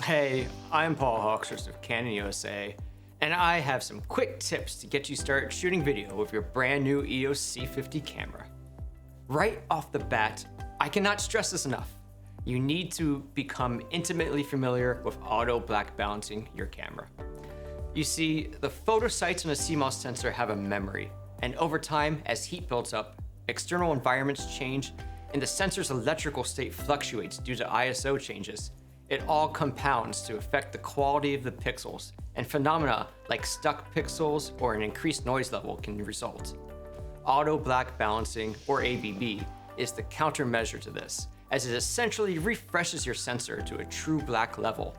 Hey, I'm Paul Hawkshurst of Canon USA, and I have some quick tips to get you started shooting video with your brand new EOS C50 camera. Right off the bat, I cannot stress this enough. You need to become intimately familiar with auto black balancing your camera. You see, the photo sites on a CMOS sensor have a memory, and over time, as heat builds up, external environments change, and the sensor's electrical state fluctuates due to ISO changes. It all compounds to affect the quality of the pixels, and phenomena like stuck pixels or an increased noise level can result. Auto black balancing, or ABB, is the countermeasure to this, as it essentially refreshes your sensor to a true black level.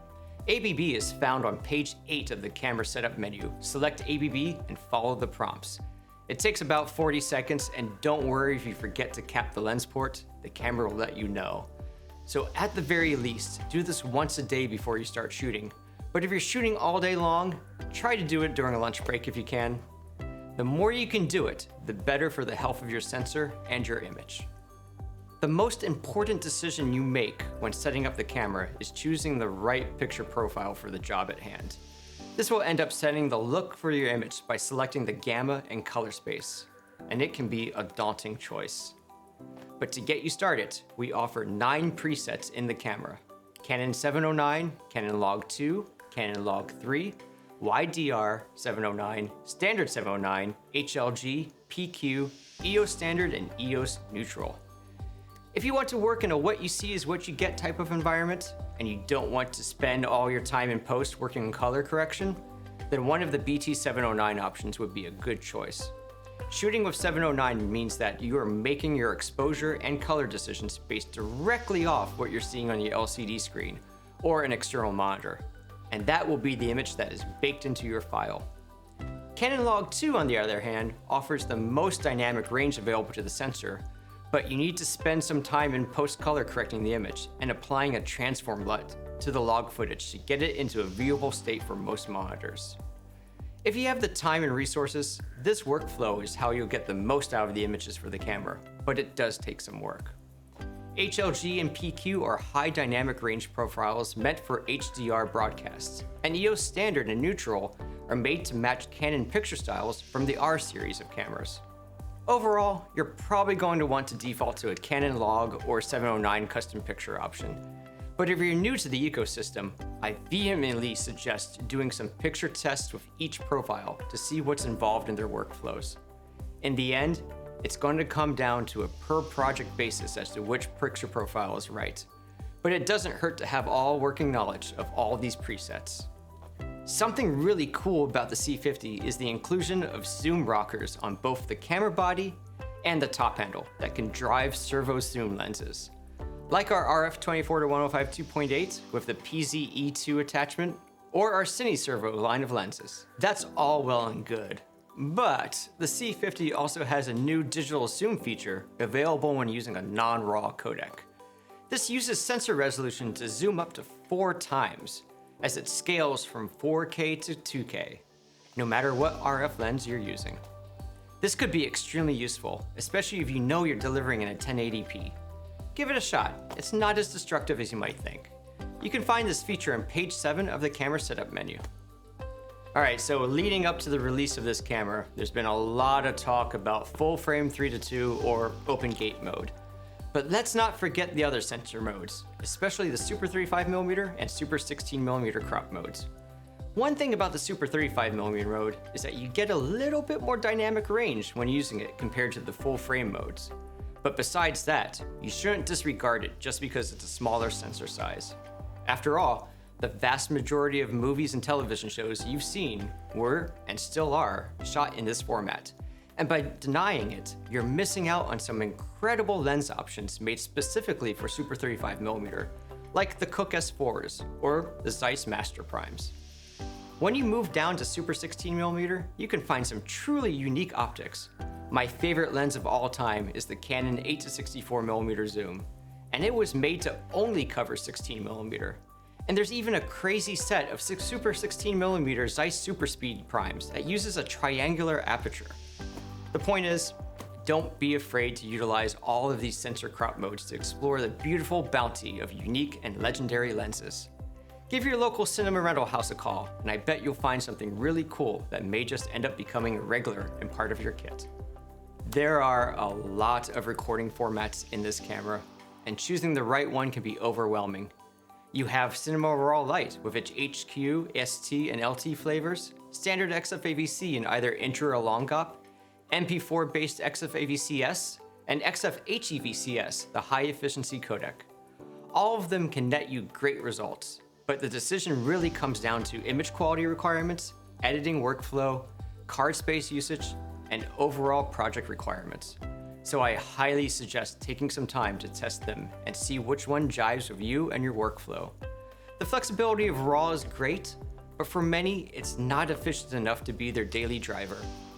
ABB is found on page 8 of the camera setup menu. Select ABB and follow the prompts. It takes about 40 seconds, and don't worry if you forget to cap the lens port, the camera will let you know. So at the very least, do this once a day before you start shooting. But if you're shooting all day long, try to do it during a lunch break if you can. The more you can do it, the better for the health of your sensor and your image. The most important decision you make when setting up the camera is choosing the right picture profile for the job at hand. This will end up setting the look for your image by selecting the gamma and color space, and it can be a daunting choice. But to get you started, we offer 9 presets in the camera: Canon 709, Canon Log 2, Canon Log 3, YDR 709, Standard 709, HLG, PQ, EOS Standard, and EOS Neutral. If you want to work in a what you see is what you get type of environment, and you don't want to spend all your time in post working on color correction, then one of the BT709 options would be a good choice. Shooting with 709 means that you are making your exposure and color decisions based directly off what you're seeing on your LCD screen or an external monitor, and that will be the image that is baked into your file. Canon Log 2, on the other hand, offers the most dynamic range available to the sensor, but you need to spend some time in post-color correcting the image and applying a transform LUT to the log footage to get it into a viewable state for most monitors. If you have the time and resources, this workflow is how you'll get the most out of the images for the camera, but it does take some work. HLG and PQ are high dynamic range profiles meant for HDR broadcasts, and EOS Standard and Neutral are made to match Canon picture styles from the R series of cameras. Overall, you're probably going to want to default to a Canon Log or 709 custom picture option. But if you're new to the ecosystem, I vehemently suggest doing some picture tests with each profile to see what's involved in their workflows. In the end, it's going to come down to a per project basis as to which picture profile is right. But it doesn't hurt to have all working knowledge of all these presets. Something really cool about the C50 is the inclusion of zoom rockers on both the camera body and the top handle that can drive servo zoom lenses. Like our RF24-105 2.8 with the PZ-E2 attachment, or our Cine Servo line of lenses. That's all well and good, but the C50 also has a new digital zoom feature available when using a non-RAW codec. This uses sensor resolution to zoom up to 4 times, as it scales from 4K to 2K, no matter what RF lens you're using. This could be extremely useful, especially if you know you're delivering in a 1080p. Give it a shot. It's not as destructive as you might think. You can find this feature on page 7 of the camera setup menu. Alright, so leading up to the release of this camera, there's been a lot of talk about full frame 3:2 or open gate mode. But let's not forget the other sensor modes, especially the Super 35mm and Super 16mm crop modes. One thing about the Super 35mm mode is that you get a little bit more dynamic range when using it compared to the full frame modes. But besides that, you shouldn't disregard it just because it's a smaller sensor size. After all, the vast majority of movies and television shows you've seen were, and still are, shot in this format. And by denying it, you're missing out on some incredible lens options made specifically for Super 35mm, like the Cooke S4s or the Zeiss Master Primes. When you move down to Super 16mm, you can find some truly unique optics. My favorite lens of all time is the Canon 8-64mm zoom, and it was made to only cover 16mm. And there's even a crazy set of Super 16mm Zeiss Super Speed primes that uses a triangular aperture. The point is, don't be afraid to utilize all of these sensor crop modes to explore the beautiful bounty of unique and legendary lenses. Give your local cinema rental house a call, and I bet you'll find something really cool that may just end up becoming a regular and part of your kit. There are a lot of recording formats in this camera, and choosing the right one can be overwhelming. You have Cinema Raw Lite with its HQ, ST, and LT flavors, standard XF-AVC in either inter or long op, MP4 based XF-AVCS, and XF-HEVCS, the high efficiency codec. All of them can net you great results, but the decision really comes down to image quality requirements, editing workflow, card space usage, and overall project requirements. So I highly suggest taking some time to test them and see which one jives with you and your workflow. The flexibility of RAW is great, but for many, it's not efficient enough to be their daily driver.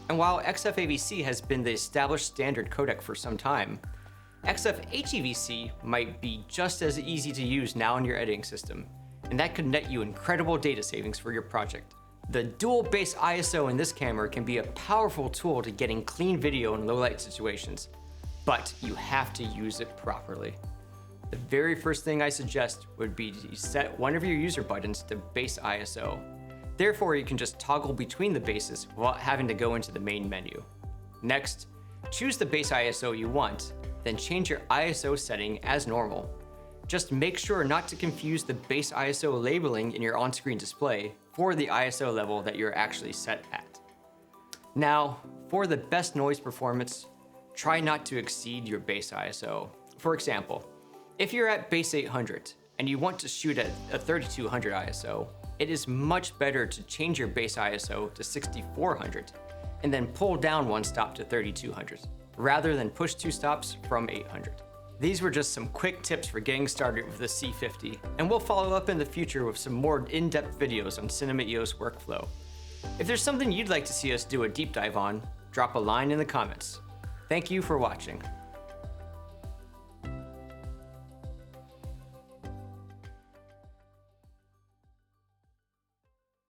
And while XF-AVC has been the established standard codec for some time, XF-HEVC might be just as easy to use now in your editing system, and that could net you incredible data savings for your project. The dual base ISO in this camera can be a powerful tool to getting clean video in low light situations, but you have to use it properly. The very first thing I suggest would be to set one of your user buttons to base ISO. Therefore, you can just toggle between the bases without having to go into the main menu. Next, choose the base ISO you want, then change your ISO setting as normal. Just make sure not to confuse the base ISO labeling in your on-screen display for the ISO level that you're actually set at. Now, for the best noise performance, try not to exceed your base ISO. For example, if you're at base 800 and you want to shoot at a 3200 ISO, it is much better to change your base ISO to 6400 and then pull down one stop to 3200, rather than push two stops from 800. These were just some quick tips for getting started with the C50, and we'll follow up in the future with some more in-depth videos on Cinema EOS workflow. If there's something you'd like to see us do a deep dive on, drop a line in the comments. Thank you for watching.